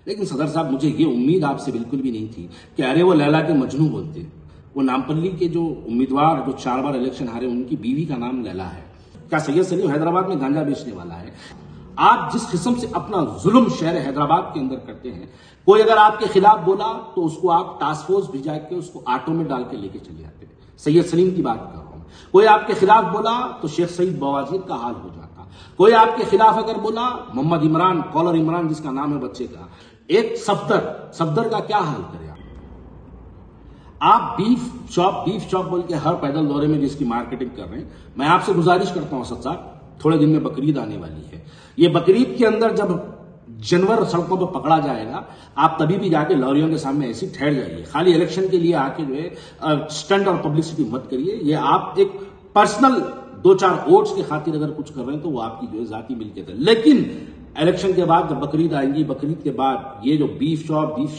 लेकिन सदर साहब, मुझे ये उम्मीद आपसे बिल्कुल भी नहीं थी कि अरे वो लैला के मजनू बोलते। वो नामपल्ली के जो उम्मीदवार जो 4 बार इलेक्शन हारे, उनकी बीवी का नाम लैला है। क्या सैयद सलीम हैदराबाद में गांजा बेचने वाला है? आप जिस किस्म से अपना जुल्म शहर हैदराबाद के अंदर करते हैं, कोई अगर आपके खिलाफ बोला तो उसको आप टास्क फोर्स भिजा के उसको ऑटो में डाल के लेके चले जाते हैं। सैयद सलीम की बात कर रहा हूं। कोई आपके खिलाफ बोला तो शेख सईद बवाजीर का हाल हो जाता। कोई आपके खिलाफ अगर बोला, मोहम्मद इमरान, कॉलर इमरान जिसका नाम है बच्चे का, एक सफदर का क्या हाल करे आप? बीफ शॉप बोल के हर पैदल दौरे में जिसकी मार्केटिंग कर रहे हैं। मैं आपसे गुजारिश करता हूं असद साहब, थोड़े दिन में बकरीद आने वाली है। ये बकरीद के अंदर जब जानवर सड़कों पर पकड़ा जाएगा, आप तभी भी जाके लॉरियों के सामने ऐसी ठहर जाइए। खाली इलेक्शन के लिए आके जो है स्टंट और पब्लिसिटी मत करिए। ये आप एक पर्सनल 2-4 वोट्स की खातिर अगर कुछ कर रहे हैं तो वो आपकी जो है जाती मिल्कियत है। लेकिन इलेक्शन के बाद जब बकरीद आएंगी, बकरीद के बाद ये जो बीफ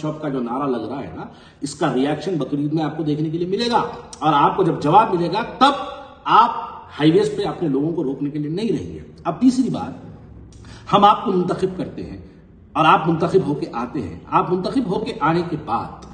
शॉप का जो नारा लग रहा है ना, इसका रिएक्शन बकरीद में आपको देखने के लिए मिलेगा। और आपको जब जवाब मिलेगा तब आप हाईवेज पे अपने लोगों को रोकने के लिए नहीं रहेंगे। अब तीसरी बात, हम आपको मुंतखब करते हैं और आप मुंतखब होके आते हैं। आप मुंतखब होके आने के बाद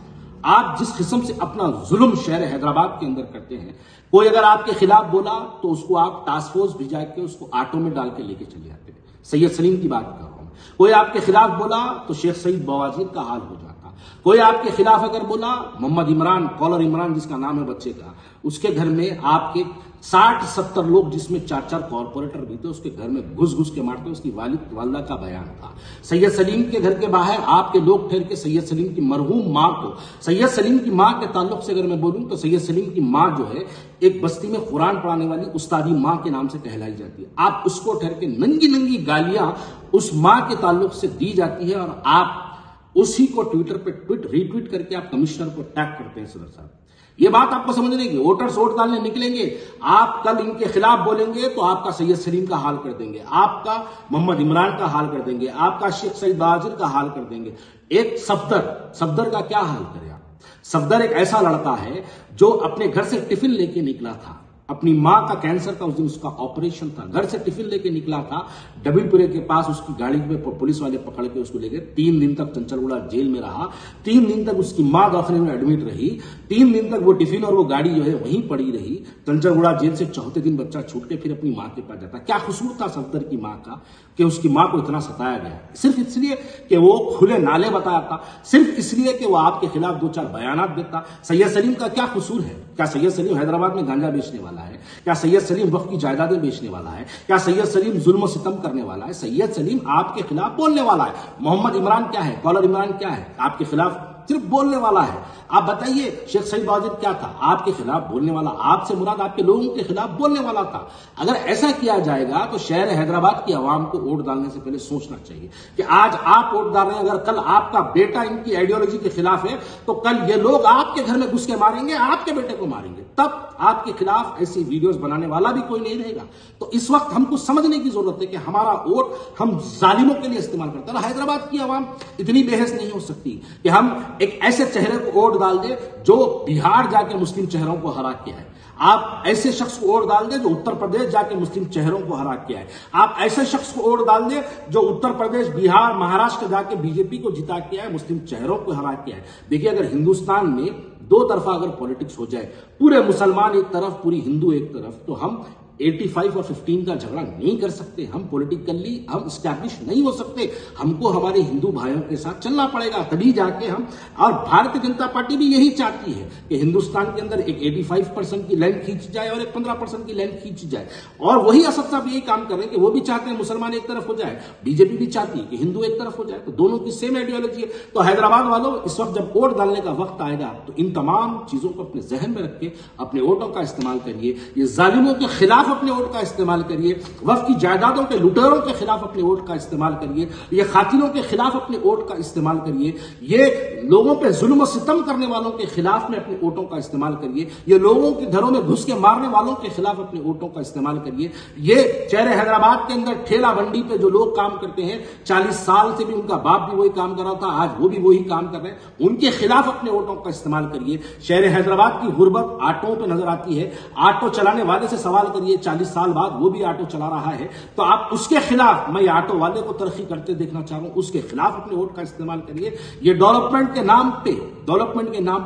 आप जिस किस्म से अपना जुल्म शहर हैदराबाद के अंदर करते हैं, कोई अगर आपके खिलाफ बोला तो उसको आप टास्क फोर्स भिजा के उसको ऑटो में डाल के लेके चले जाते हैं। सैयद सलीम की बात कर रहा हूं। कोई आपके खिलाफ बोला तो शेख सईद बवाजीर का हाल हो जाता। कोई आपके खिलाफ अगर बोला, मोहम्मद इमरान, कॉलर इमरान जिसका नाम है बच्चे का, उसके घर में आपके 60-70 लोग, जिसमें 4-4 कॉर्पोरेटर भी थे, उसके घर में घुस के मारते। उसकी वालिदा का बयान था। सैयद सलीम के घर के बाहर आपके लोग ठहर के सैयद सलीम की मरहूम मां को, सैयद सलीम की मां के ताल्लुक से अगर मैं बोलूं तो सैयद सलीम की मां जो है एक बस्ती में कुरान पढ़ाने वाली उस्तादी मां के नाम से कहलाई जाती है। आप उसको ठहर के नंगी गालियां उस मां के ताल्लुक से दी जाती है और आप उसी को ट्विटर पे रीट्वीट करके आप कमिश्नर को टैग करते हैं। सदर साहब, ये बात आपको समझने की, वोटर्स वोट डालने निकलेंगे, आप कल इनके खिलाफ बोलेंगे तो आपका सैयद सलीम का हाल कर देंगे, आपका मोहम्मद इमरान का हाल कर देंगे, आपका शेख सईद बवाजीर का हाल कर देंगे। एक सफदर का क्या हाल करे आप? सफदर एक ऐसा लड़का है जो अपने घर से टिफिन लेके निकला था। अपनी मां का कैंसर का उस दिन उसका ऑपरेशन था। घर से टिफिन लेके निकला था, डबीपुरे के पास उसकी गाड़ी में पुलिस वाले पकड़ के उसको ले गए। 3 दिन तक चंचलगुड़ा जेल में रहा। 3 दिन तक उसकी मां दवाखाने में एडमिट रही। 3 दिन तक वो टिफिन और वो गाड़ी जो है वहीं पड़ी रही। चंचलगुड़ा जेल से 4थे दिन बच्चा छूट के फिर अपनी मां के पास जाता। क्या कसूर था सफदर की मां का कि उसकी मां को इतना सताया गया? सिर्फ इसलिए कि वो खुले नाले बताता, सिर्फ इसलिए कि वो आपके खिलाफ 2-4 बयानात देता। सैयद सलीम का क्या कसूर है? क्या सैयद सलीम हैदराबाद में गांजा बेचने वाला है? क्या सैयद सलीम वक्त की जायदादें बेचने वाला है? क्या सैयद सलीम जुल्म सितम करने वाला है? सैयद सलीम आपके खिलाफ बोलने वाला है। मोहम्मद इमरान क्या है? कॉलर इमरान क्या है? आपके खिलाफ सिर्फ बोलने वाला है। आप बताइए, शेख सईद बवाजीर क्या था? आपके खिलाफ बोलने वाला। आपसे मुराद आपके लोगों के खिलाफ बोलने वाला था। अगर ऐसा किया जाएगा तो शहर हैदराबाद की आवाम को वोट डालने से पहले सोचना चाहिए कि आज आप वोट डाल रहे हैं, अगर कल आपका बेटा इनकी आइडियोलॉजी के खिलाफ है तो कल ये लोग आपके घर में घुस के मारेंगे, आपके बेटे को मारेंगे। तब आपके खिलाफ ऐसी वीडियोस बनाने वाला भी कोई नहीं रहेगा। तो इस वक्त हमको समझने की जरूरत है कि हमारा वोट हम जालिमों के लिए इस्तेमाल करते हैं। हैदराबाद की आवाम इतनी बेहस नहीं हो सकती कि हम एक ऐसे चेहरे को वोट डाल दे जो बिहार जाके मुस्लिम चेहरों को हरा के है। आप ऐसे शख्स को वोट डाल दे जो उत्तर प्रदेश जाके मुस्लिम चेहरों को हरा के है। आप ऐसे शख्स को वोट डाल दे जो उत्तर प्रदेश, बिहार, महाराष्ट्र जाके बीजेपी को जिता के है, मुस्लिम चेहरों को हरा के है। देखिए, अगर हिंदुस्तान में 2 तरफा अगर पॉलिटिक्स हो जाए, पूरे मुसलमान एक तरफ, पूरी हिंदू एक तरफ, तो हम 85 और 15 का झगड़ा नहीं कर सकते। हम पॉलिटिकली हम स्टैब्लिश नहीं हो सकते। हमको हमारे हिंदू भाइयों के साथ चलना पड़ेगा, तभी जाके हम। और भारतीय जनता पार्टी भी यही चाहती है कि हिंदुस्तान के अंदर एक 85% की लाइन खींच जाए और एक 15% की लाइन खींच जाए। और वही असद साहब यही काम कर रहे हैं कि वो भी चाहते हैं मुसलमान एक तरफ हो जाए, बीजेपी भी चाहती है कि हिंदू एक तरफ हो जाए। तो दोनों की सेम आइडियोलॉजी है। तो हैदराबाद वालों, इस वक्त जब वोट डालने का वक्त आएगा तो इन तमाम चीजों को अपने जहन में रख के अपने वोटों का इस्तेमाल करिए। ये जालिमों के खिलाफ अपने वोट का इस्तेमाल करिए। वक्त की जायदादों के लुटेरों के खिलाफ अपने वोट का इस्तेमाल करिए। ये खातिनों के खिलाफ अपने वोट का इस्तेमाल करिए। ये लोगों पे जुल्म सितम करने वालों के खिलाफ में अपने वोटों का इस्तेमाल करिए। ये लोगों के घरों में घुस के मारने वालों के खिलाफ अपने वोटों का इस्तेमाल करिए। ये चेहरे हैदराबाद के अंदर ठेला बंडी पे जो लोग काम करते हैं, 40 साल से भी उनका बाप भी वही काम कर रहा था, आज वो भी वही काम कर रहे हैं, उनके खिलाफ अपने वोटों का इस्तेमाल करिए। शहर हैदराबाद की गुर्बत ऑटो पे नजर आती है। ऑटो चलाने वाले से सवाल करिए ये 40 साल बाद वो भी ऑटो चला रहा है, तो आप उसके खिलाफ, मैं ऑटो वाले को तरक्की करते देखना चाह रहा हूं, उसके खिलाफ अपने वोट का इस्तेमाल करिए। ये डेवलपमेंट के नाम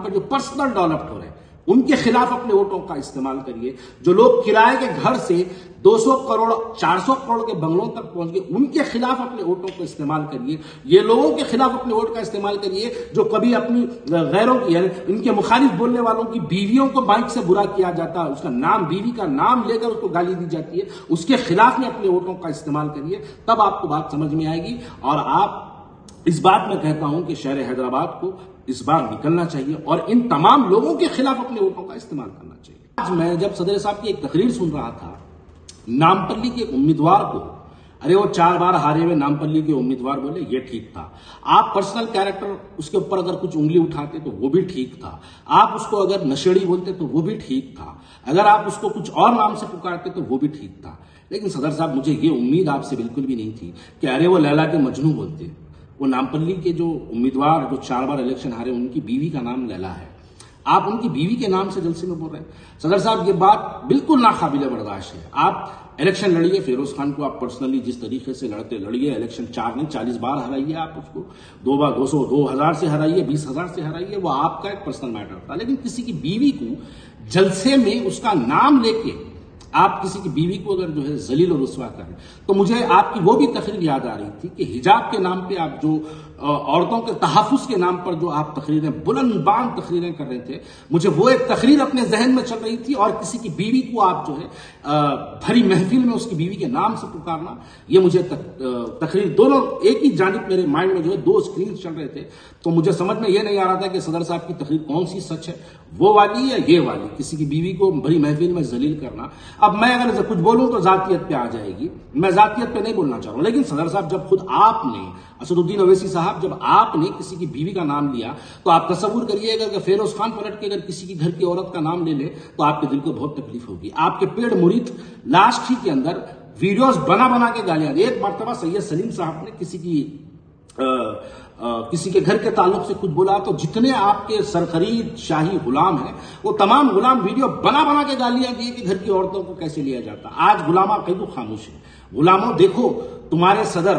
पे जो पर्सनल डेवलप हो रहे हैं उनके खिलाफ अपने वोटों का इस्तेमाल करिए। जो लोग किराए के घर से 200 करोड़ 400 करोड़ के बंगलों तक पहुंच गए, उनके खिलाफ अपने वोटों को इस्तेमाल करिए। ये लोगों के खिलाफ अपने वोट का इस्तेमाल करिए जो कभी अपनी गैरों की, यानी इनके मुखालिफ बोलने वालों की बीवियों को माइक से बुरा किया जाता है, उसका नाम, बीवी का नाम लेकर उसको गाली दी जाती है, उसके खिलाफ में अपने वोटों का इस्तेमाल करिए, तब आपको बात समझ में आएगी। और आप इस बात में कहता हूं कि शहर हैदराबाद को इस बार निकलना चाहिए और इन तमाम लोगों के खिलाफ अपने वोटों का इस्तेमाल करना चाहिए। आज मैं जब सदर साहब की एक तकरीर सुन रहा था, नामपल्ली के उम्मीदवार को, अरे वो 4 बार हारे हुए नामपल्ली के उम्मीदवार बोले, ये ठीक था। आप पर्सनल कैरेक्टर उसके ऊपर अगर कुछ उंगली उठाते तो वो भी ठीक था। आप उसको अगर नशेड़ी बोलते तो वो भी ठीक था। अगर आप उसको कुछ और नाम से पुकारते तो वो भी ठीक था। लेकिन सदर साहब, मुझे ये उम्मीद आपसे बिल्कुल भी नहीं थी कि अरे वो लैला के मजनू बोलते। वो नामपल्ली के जो उम्मीदवार जो 4 बार इलेक्शन हारे, उनकी बीवी का नाम लैला है। आप उनकी बीवी के नाम से जलसे में बोल रहे हैं। सदर साहब, ये बात बिल्कुल नाकाबिले बर्दाश्त है। आप इलेक्शन लड़िए, फिरोज खान को आप पर्सनली जिस तरीके से लड़ते लड़िए, इलेक्शन 4 नहीं 40 बार हराइए, आप उसको 2 बार 200 2000 से हराइए, 20,000 से हराइए, वो आपका एक पर्सनल मैटर था। लेकिन किसी की बीवी को जलसे में उसका नाम लेके आप किसी की बीवी को अगर जो है जलील और रुस्वा करें, तो मुझे आपकी वो भी तकरीर याद आ रही थी कि हिजाब के नाम पे आप जो औरतों के तहफ़्फ़ुज़ के नाम पर जो आप तकरीरें, बुलंद तकरीरें कर रहे थे, मुझे वो एक तकरीर अपने जहन में चल रही थी। और किसी की बीवी को आप जो है भरी महफिल में उसकी बीवी के नाम से पुकारना, ये मुझे तकरीर दोनों एक ही जानिब मेरे माइंड में जो है 2 स्क्रीन चल रहे थे। तो मुझे समझ में ये नहीं आ रहा था कि सदर साहब की तकरीर कौन सी सच है, वो वाली या ये वाली, किसी की बीवी को भरी महफिल में जलील करना। अब मैं अगर कुछ बोलूं तो जातियत पे आ जाएगी, मैं जातियत पे नहीं बोलना चाह रहा हूं। लेकिन सदर साहब, जब खुद आपने, असदुद्दीन ओवैसी साहब, जब आपने किसी की बीवी का नाम लिया, तो आप तसव्वुर करिएगा कि फिरोज खान पलट के अगर किसी की घर की औरत का नाम ले ले तो आपके दिल को बहुत तकलीफ होगी। आपके पेड़ मुरीद लास्ट ही के अंदर वीडियोस बना के गालियां दी। एक मरतबा सैयद सलीम साहब ने किसी के घर के ताल्लुक से कुछ बोला, तो जितने आपके सरखरीद शाही गुलाम हैं, वो तमाम गुलाम वीडियो बना के गालियां दिए कि घर की औरतों को कैसे लिया जाता। आज गुलामा कई तो खामोश है। गुलामों, देखो, तुम्हारे सदर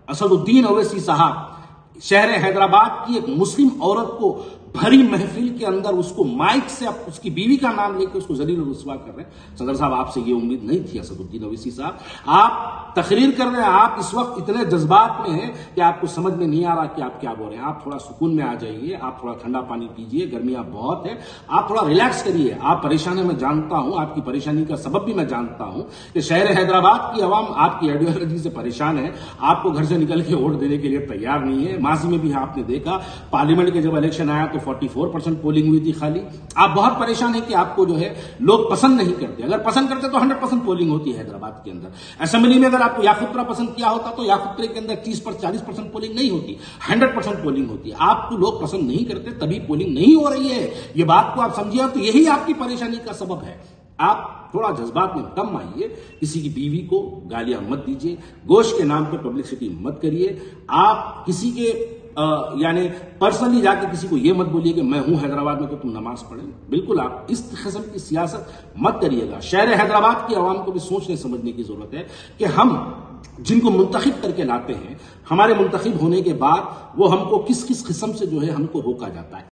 असदुद्दीन ओवैसी साहब शहर हैदराबाद की एक मुस्लिम औरत को भरी महफिल के अंदर उसको माइक से आप उसकी बीवी का नाम लेकर उसको जलील और रुस्वा कर रहे हैं। सदर साहब, आपसे ये उम्मीद नहीं थी। असदुद्दीन ओवैसी साहब, आप तकरीर कर रहे हैं, आप इस वक्त इतने जज्बात में हैं कि आपको समझ में नहीं आ रहा कि आप क्या बोल रहे हैं। आप थोड़ा सुकून में आ जाइए, आप थोड़ा ठंडा पानी पीजिए, गर्मियां बहुत है, आप थोड़ा रिलैक्स करिए। आप परेशान है, मैं जानता हूं, आपकी परेशानी का सबब भी मैं जानता हूं कि शहर हैदराबाद की आवाम आपकी आइडियोलॉजी से परेशान है, आपको घर से निकल के वोट देने के लिए तैयार नहीं है। माजी में भी आपने देखा, पार्लियामेंट के जब इलेक्शन आया तो 44% पोलिंग हुई थी खाली। आप बहुत परेशान है कि आपको जो है लोग पसंद नहीं करते। अगर पसंद करते तो 100% पोलिंग होती है हैदराबाद के अंदर। असेंबली में अगर आपको याकुत्रा पसंद किया होता तो याकुत्रे के अंदर 30-40% पोलिंग नहीं होती, 100% पोलिंग होती। आपको लोग पसंद नहीं करते तभी पोलिंग नहीं हो रही है। ये बात को आप समझिए, तो यही आपकी परेशानी का सबब है। आप थोड़ा जज्बात में कम आइए, किसी की बीवी को गालियां मत दीजिए, गोश्त के नाम पर पब्लिसिटी मत करिए। आप किसी के यानी पर्सनली जाके किसी को यह मत बोलिए कि मैं हूं हैदराबाद में तो तुम नमाज पढ़े। बिल्कुल आप इस किस्म की सियासत मत करिएगा। शहर हैदराबाद की आवाम को भी सोचने समझने की जरूरत है कि हम जिनको मुंतखिब करके लाते हैं, हमारे मुंतखिब होने के बाद वो हमको किस किस किस्म से जो है हमको रोका जाता है।